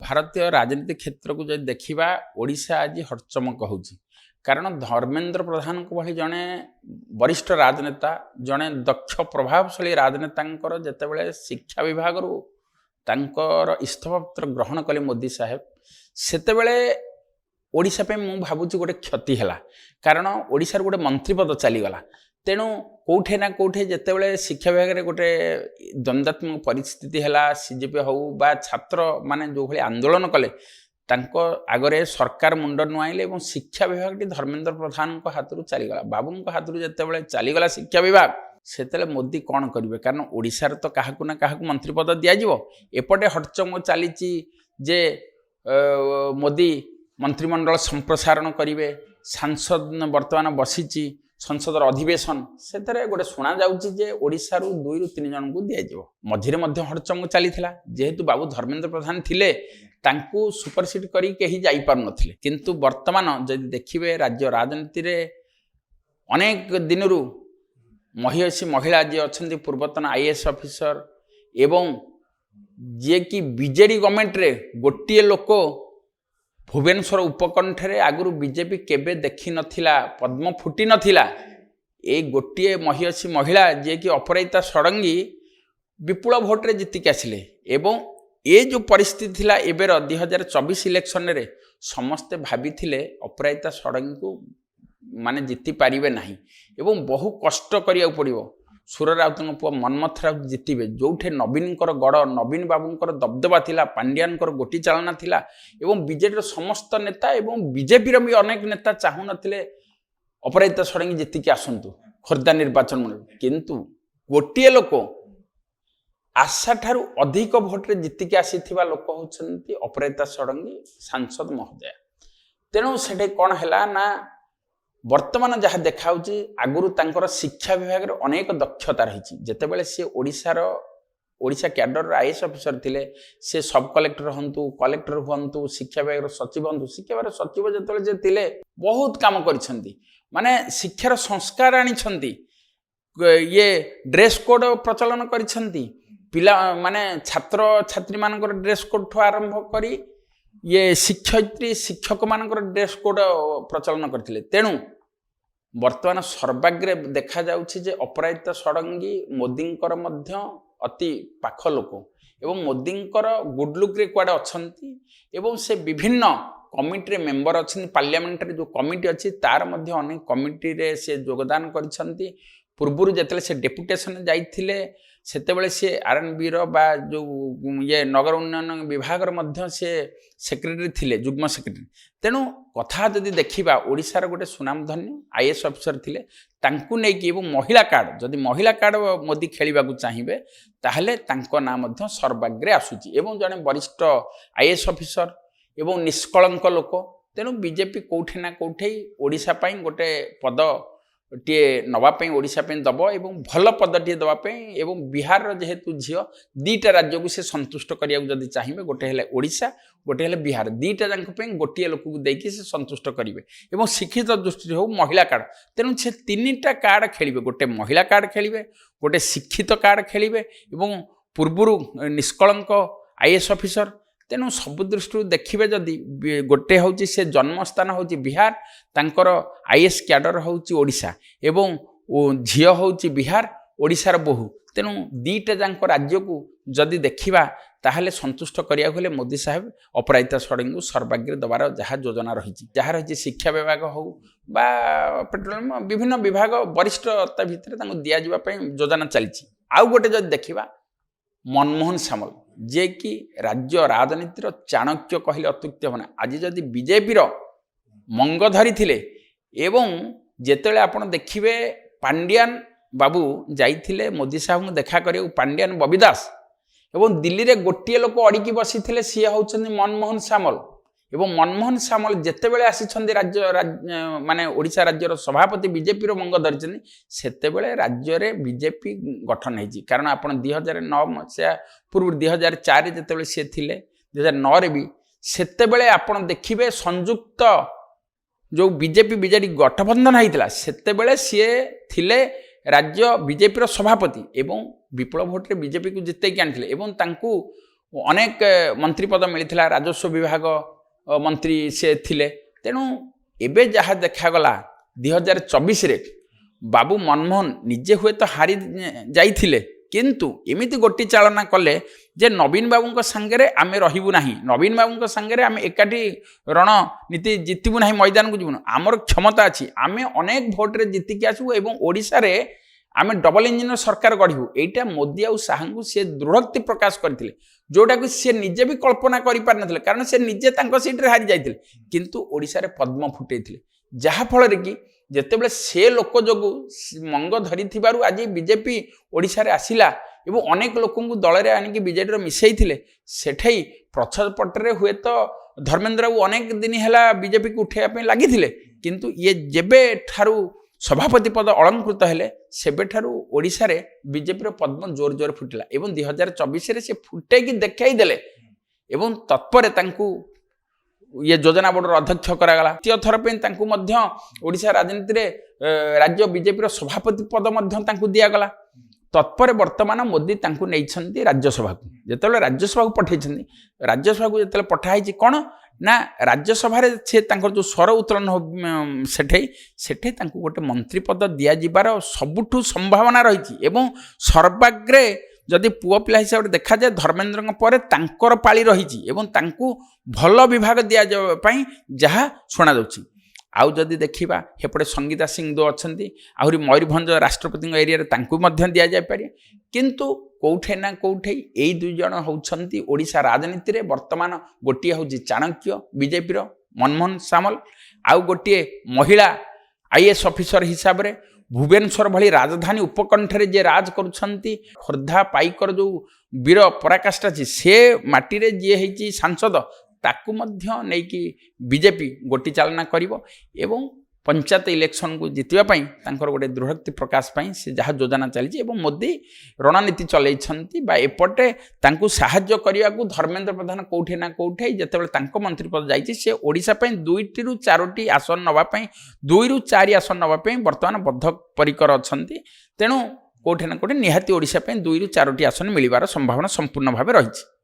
ଭାରतीय राजनीति क्षेत्र को जब देखा ओडिशा आज हटचमक हो कारण धर्मेंद्र प्रधान को भली जड़े वरिष्ठ राजनेता जड़े दक्ष प्रभावशाली राजनेता जितेबाला शिक्षा विभाग इस्तफा पत्र ग्रहण कले मोदी साहेब सेतेबेले ओडिशा पे मु भावुची गोटे क्षति है कारण ओडिशार गोटे मंत्रीपद चलीगला तेणु कौटे ना कौटे जितेबाला शिक्षा विभाग में गोटे द्वंद्वात्मक परिस्थिति है सीजेपी हो बा छात्र माने जो भाई आंदोलन कले आगरे सरकार मुंड नुआईले और शिक्षा विभाग धर्मेंद्र प्रधान हाथ चलीगला बाबू हाथ जितेबाला चलीगला शिक्षा विभाग से मोदी कौन करेंगे कारण ओडिशार तो क्या ना क्या मंत्रीपद दिज्व एपटे हटचमक चली जे मोदी मंत्रिमंडल संप्रसारण करेंगे सांसद बर्तमान बसी संसदर अधिवेशन से गोटे शुणा जाऊँगी ओडिशार 2 ରୁ 3 जन को दिज्व मझे हटचमक चली जेहेतु बाबू धर्मेंद्र प्रधान थिले तांकू सुपरसीड करी कहीं जापार नथिले किंतु वर्तमान जदि देखिए राज्य राजनीति रे अनेक दिन महिषी महिला जी अच्छा पूर्वतन आईएएस ऑफिसर एवं जे कि बीजेडी गवर्नमेंट रे गोटे लोक भुवनेश्वर उपकंठे आगु बीजेपी केबे देखी नथिला पद्म फुटी नथिला ए गोटे महिषी महिला जे कि अपराजिता षडंगी विपुल भोट्रे जीतिक आसिले एवं ये जो परिस्थिति थिला एबेर 2024 इलेक्शन रे समस्ते भाभी थिले अपराजिता षडंगी को माने जीति पारिबे नाही एवं बहु कष्ट करिया पड़िबो सुर राउत पुआ मनमथ राउत जीतिबे जोठे नवीन गड़ नवीन बाबूंकर दबदबा थिला पांड्यान गोटी चालना थिला एवं बीजेडी समस्त नेता एवं बीजेपी भी अनेक नेता चाहू नथिले अपराजिता षडंगी जीतिक आसंतु खोर्धा निर्वाचन मंडल किंतु गोटे लोक आशा ठारू अधिक भोट्रे जीतिक आसीथिबा लोक होचंती अपराजिता षडंगी सांसद महोदय तेणु सेठे कौन है ना वर्तमान जहाँ देखा आगुरी तांकर शिक्षा विभाग में अनेक दक्षता रही जितेबाला सी ओडिशा कैडर आईएएस ऑफिसर थिले से सब कलेक्टर हंतु कलेक्टर हंतु शिक्षा विभाग सचिव हंतु शिक्षा विभाग सचिव जो थिले बहुत काम करिसेंती माने शिक्षार संस्कार आनिछंती ये ड्रेस कोड प्रचलन करिसेंती पिला माने छात्र छात्री मानकर ड्रेस कोड ठू आरंभ करी ये शिक्षयित्री शिक्षक मानकर ड्रेस कोड प्रचलन करथिले तेणु वर्तमान सर्वाग्रे देखा जाउछि जे अपराजिता षडंगी मोदींकर मध्य अति पाख लोक एवं मोदींकर गुड लुक रे कुआडे अछंती एवं से विभिन्न कमिटी रे मेंबर अछंती पार्लियामेंट जो कमिटी अछि तार मध्य अनेक कमिटी रे से योगदान करिसंती पूर्वरु जेतले से डेपुटेशन जाइथिले सेतेबेले से आरएनबी बा जो ये नगर उन्नयन विभाग मध्य से सेक्रेटरी थिले जुग्म सेक्रेटरी तेणु कथा जदि देखा ओडिशार गोटे सुनामधन्य आईएएस ऑफिसर थिले तांकु नेकी एवं महिला कार्ड जदि महिला कार्ड मोदी खेलिबा को चाहिए ताहले तांको ना मध्य सर्वाग्रे आसुची एवं जने वरिष्ठ आईएएस ऑफिसर एवं निष्कलंक लोक तेणु बीजेपी कोठे ना कोठे ओडिशा पई गोटे पद टे नवापाई ओडिशा पे दब एवं भल पद टे दवापाई एवं बिहार जेहेतु झील दीटा राज्य को से संतुष्ट करिया जदि चाहिए गोटे हेले ओडिशा गोटे हेले बिहार दीटा जांक पे गोटे लोक को देकी से संतुष्ट करेंगे एवं शिक्षित दृष्टि हो महिला कार्ड तेणु से 3टा कार्ड खेलिबे गोटे महिला कार्ड खेलिबे गोटे शिक्षित कार्ड खेलिबे एवं पूर्वरु निष्कलंक आईएएस ऑफिसर तेणु सब दृष्टि देखिए जदि गोटे हूँ से जन्मस्थान हूँ बिहार तांकर आईएएस कैडर हूँ ओडिशा एवं झील हूँ बिहार ओडिशार बोहू तेणु दीटा जांक राज्य को जदि देखा ताहले संतुष्ट करिया गले मोदी साहेब अपराजिता षडंगी सर्वाग्रे दबार जहाँ योजना रही शिक्षा विभाग हो बा पेट्रोलियम विभिन्न विभाग वरिष्ठता भितर दिजापी योजना चली आउ गोटे जदि देखा मनमोहन सामल जे कि राज्य राजनीतिर चाणक्य कहले अत्युक्ति होना आज जदि बीजेपी मंग धरी थिले एवं जेतेले आपण देखिबे पांड्यान बाबू जाइथिले मोदी साहब देखा करियो पांड्यान बबिदास एवं दिल्ली रे गोटे लोक अड़िकी बसी थिले सी होउछन्ती मनमोहन सामल एवं मनमोहन सामल जेतेबेले आसिछन्ती राज्य माने ओडिशा राज्यर सभापति बीजेपी रो मंग धरिछन्ती सेतेबेले राज्य रे बीजेपी गठन हेछि कारण आपण 2009 मसिया पूर्व 2004 जेतेबेले से थिले 2009 रे भी सेतेबेले आपण देखिबे संयुक्त जो बीजेपी बीजेडी गठबंधन होइतिला सेतेबेले सी थिले राज्य बीजेपी रो सभापति एवं विपुल भोट्रे बीजेपी को जितैकी आनिथिले एवं तांकू ଅନେକ ମନ୍ତ୍ରୀପଦ ମିଳିଥିଲା, ରାଜସ୍ୱ ବିଭାଗ ମନ୍ତ୍ରୀ ସେ ଥିଲେ। ତେଣୁ ଏବେ ଯାହା ଦେଖାଗଲା 2024ରେ ବାବୁ ମନମୋହନ ନିଜେ ହୁଏତ ହାରି ଯାଇଥିଲେ, କିନ୍ତୁ ଏମିତି ଗୋଟି ଚାଳନା କଲେ ଯେ ନବୀନ ବାବୁଙ୍କ ସାଙ୍ଗରେ ଆମେ ରହିବୁ ନାହିଁ, ନବୀନ ବାବୁଙ୍କ ସାଙ୍ଗରେ ଆମେ ଏକାଠି ରଣନୀତି ଜିତିବୁ ନାହିଁ, ମଇଦାନକୁ ଯିବୁନି, ଆମର କ୍ଷମତା ଅଛି, ଆମେ ଅନେକ ଭୋଟରେ ଜିତିକି ଆସିବୁ ଏବଂ ଓଡ଼ିଶାରେ ଆମେ ଡବଲ ଇଞ୍ଜିନର ସରକାର ଗଢ଼ିବୁ। ଏଇଟା ମୋଦି ଆଉ ଶାହାଙ୍କୁ ସେ ଦୃଢ଼ୋକ୍ତି ପ୍ରକାଶ କରିଥିଲେ, ଯେଉଁଟାକୁ ସେ ନିଜେ ବି କଳ୍ପନା କରିପାରିନଥିଲେ, କାରଣ ସେ ନିଜେ ତାଙ୍କ ସିଟ୍ରେ ହାରି ଯାଇଥିଲେ, କିନ୍ତୁ ଓଡ଼ିଶାରେ ପଦ୍ମ ଫୁଟେଇଥିଲେ। ଯାହାଫଳରେ କି ଯେତେବେଳେ ସେ ଲୋକ ଯୋଗୁଁ ମଙ୍ଗ ଧରିଥିବାରୁ ଆଜି ବିଜେପି ଓଡ଼ିଶାରେ ଆସିଲା ଏବଂ ଅନେକ ଲୋକଙ୍କୁ ଦଳରେ ଆଣିକି ବିଜେଡ଼ିର ମିଶାଇଥିଲେ, ସେଠେଇ ପଛପଟରେ ହୁଏତ ଧର୍ମେନ୍ଦ୍ର ବାବୁ ଅନେକ ଦିନ ହେଲା ବିଜେପିକୁ ଉଠାଇବା ପାଇଁ ଲାଗିଥିଲେ, କିନ୍ତୁ ଇଏ ଯେବେଠାରୁ ସଭାପତି ପଦ ଅଳଙ୍କୃତ ହେଲେ ସେବେଠାରୁ ଓଡ଼ିଶାରେ ବିଜେପିର ପଦ୍ମ ଜୋର ଜୋର ଫୁଟିଲା ଏବଂ 2024ରେ ସେ ଫୁଟେଇକି ଦେଖାଇ ଦେଲେ ଏବଂ ତତ୍ପରେ ତାଙ୍କୁ ଇଏ ଯୋଜନା ବୋର୍ଡର ଅଧ୍ୟକ୍ଷ କରାଗଲା। ଦ୍ୱିତୀୟ ଥର ପାଇଁ ତାଙ୍କୁ ମଧ୍ୟ ଓଡ଼ିଶା ରାଜନୀତିରେ ରାଜ୍ୟ ବିଜେପିର ସଭାପତି ପଦ ମଧ୍ୟ ତାଙ୍କୁ ଦିଆଗଲା। ତତ୍ପରେ ବର୍ତ୍ତମାନ ମୋଦି ତାଙ୍କୁ ନେଇଛନ୍ତି ରାଜ୍ୟସଭାକୁ। ଯେତେବେଳେ ରାଜ୍ୟସଭାକୁ ପଠାଇଛନ୍ତି, ରାଜ୍ୟସଭାକୁ ଯେତେବେଳେ ପଠାହେଇଛି କ'ଣ ନା ରାଜ୍ୟସଭାରେ ସେ ତାଙ୍କର ଯେଉଁ ସ୍ୱର ଉତ୍ତୋଳନ ସେଠେଇ ତାଙ୍କୁ ଗୋଟେ ମନ୍ତ୍ରୀ ପଦ ଦିଆଯିବାର ସବୁଠୁ ସମ୍ଭାବନା ରହିଛି ଏବଂ ସର୍ବାଗ୍ରେ ଯଦି ପୁଅ ପିଲା ହିସାବରେ ଦେଖାଯାଏ ଧର୍ମେନ୍ଦ୍ରଙ୍କ ପରେ ତାଙ୍କର ପାଳି ରହିଛି ଏବଂ ତାଙ୍କୁ ଭଲ ବିଭାଗ ଦିଆଯିବା ପାଇଁ ଯାହା ଶୁଣାଯାଉଛି। ଆଉ ଯଦି ଦେଖିବା ସେପଟେ ସଙ୍ଗୀତା ସିଂଦେଓ ଅଛନ୍ତି, ଆହୁରି ମୟୂରଭଞ୍ଜ ରାଷ୍ଟ୍ରପତିଙ୍କ ଏରିଆରେ ତାଙ୍କୁ ମଧ୍ୟ ଦିଆଯାଇପାରେ, କିନ୍ତୁ କେଉଁଠି ନା କେଉଁଠି ଏଇ ଦୁଇ ଜଣ ହେଉଛନ୍ତି ଓଡ଼ିଶା ରାଜନୀତିରେ ବର୍ତ୍ତମାନ ଗୋଟିଏ ହେଉଛି ଚାଣକ୍ୟ ବିଜେପିର ମନମୋହନ ସାମଲ, ଆଉ ଗୋଟିଏ ମହିଳା IAS ଅଫିସର ହିସାବରେ ଭୁବନେଶ୍ୱର ଭଳି ରାଜଧାନୀ ଉପକଣ୍ଠରେ ଯିଏ ରାଜ କରୁଛନ୍ତି, ଖୋର୍ଦ୍ଧା ପାଇକର ଯେଉଁ ବୀର ପରାକାଷ୍ଠା ଅଛି ସେ ମାଟିରେ ଯିଏ ହେଇଛି ସାଂସଦ, ତାକୁ ମଧ୍ୟ ନେଇକି ବିଜେପି ଗୋଟି ଚାଳନା କରିବ ଏବଂ ପଞ୍ଚାୟତ ଇଲେକ୍ସନକୁ ଜିତିବା ପାଇଁ ତାଙ୍କର ଗୋଟେ ଦୃଢ଼ୋକ୍ତି ପ୍ରକାଶ ପାଇଁ ସେ ଯାହା ଯୋଜନା ଚାଲିଛି ଏବଂ ମୋଦି ରଣନୀତି ଚଲେଇଛନ୍ତି ବା ଏପଟେ ତାଙ୍କୁ ସାହାଯ୍ୟ କରିବାକୁ ଧର୍ମେନ୍ଦ୍ର ପ୍ରଧାନ କେଉଁଠି ନା କେଉଁଠି ଯେତେବେଳେ ତାଙ୍କ ମନ୍ତ୍ରୀପଦ ଯାଇଛି ସେ ଓଡ଼ିଶା ପାଇଁ 2ରୁ 4ଟି ଆସନ ନେବା ପାଇଁ 2ରୁ 4 ଆସନ ନେବା ପାଇଁ ବର୍ତ୍ତମାନ ବଦ୍ଧପରିକର ଅଛନ୍ତି। ତେଣୁ କେଉଁଠି ନା କେଉଁଠି ନିହାତି ଓଡ଼ିଶା ପାଇଁ 2ରୁ 4ଟି ଆସନ ମିଳିବାର ସମ୍ଭାବନା ସମ୍ପୂର୍ଣ୍ଣ ଭାବେ ରହିଛି।